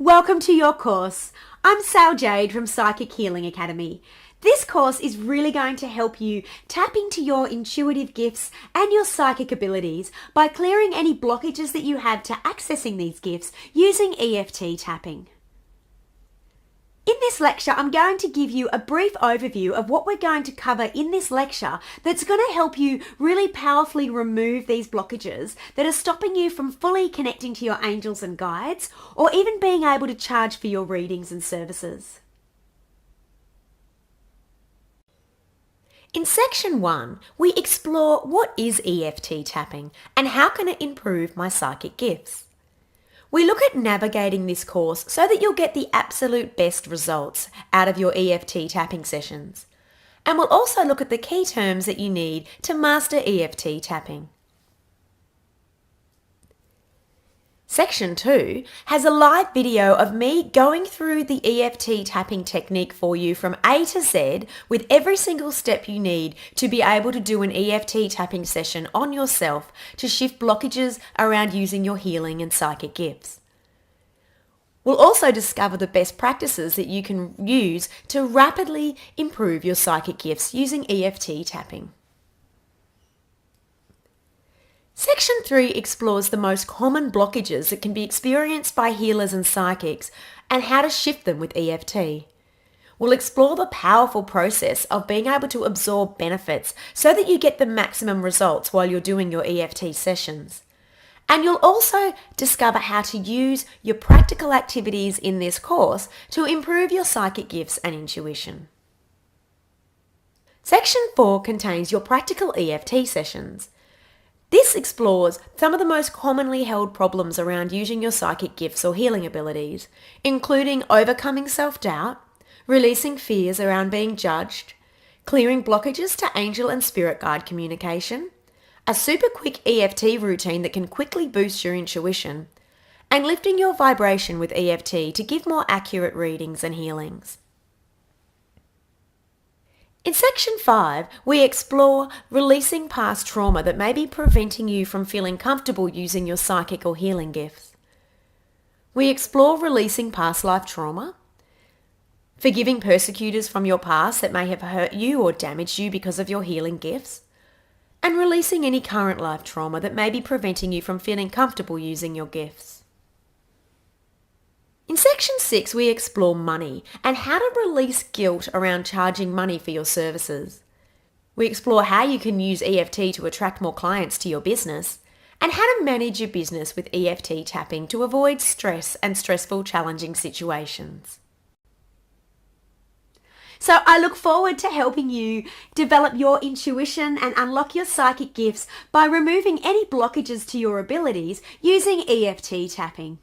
Welcome to your course. I'm Sal Jade from Psychic Healing Academy. This course is really going to help you tap into your intuitive gifts and your psychic abilities by clearing any blockages that you have to accessing these gifts using EFT tapping. In this lecture, I'm going to give you a brief overview of what we're going to cover in this lecture that's going to help you really powerfully remove these blockages that are stopping you from fully connecting to your angels and guides, or even being able to charge for your readings and services. In section 1, we explore what is EFT tapping and how can it improve my psychic gifts. We look at navigating this course so that you'll get the absolute best results out of your EFT tapping sessions. And we'll also look at the key terms that you need to master EFT tapping. Section 2 has a live video of me going through the EFT tapping technique for you from A to Z with every single step you need to be able to do an EFT tapping session on yourself to shift blockages around using your healing and psychic gifts. We'll also discover the best practices that you can use to rapidly improve your psychic gifts using EFT tapping. Section 3 explores the most common blockages that can be experienced by healers and psychics and how to shift them with EFT. We'll explore the powerful process of being able to absorb benefits so that you get the maximum results while you're doing your EFT sessions. And you'll also discover how to use your practical activities in this course to improve your psychic gifts and intuition. Section 4 contains your practical EFT sessions. This explores some of the most commonly held problems around using your psychic gifts or healing abilities, including overcoming self-doubt, releasing fears around being judged, clearing blockages to angel and spirit guide communication, a super quick EFT routine that can quickly boost your intuition, and lifting your vibration with EFT to give more accurate readings and healings. In section 5, we explore releasing past trauma that may be preventing you from feeling comfortable using your psychic or healing gifts. We explore releasing past life trauma, forgiving persecutors from your past that may have hurt you or damaged you because of your healing gifts, and releasing any current life trauma that may be preventing you from feeling comfortable using your gifts. In section 6, we explore money and how to release guilt around charging money for your services. We explore how you can use EFT to attract more clients to your business and how to manage your business with EFT tapping to avoid stress and stressful, challenging situations. So I look forward to helping you develop your intuition and unlock your psychic gifts by removing any blockages to your abilities using EFT tapping.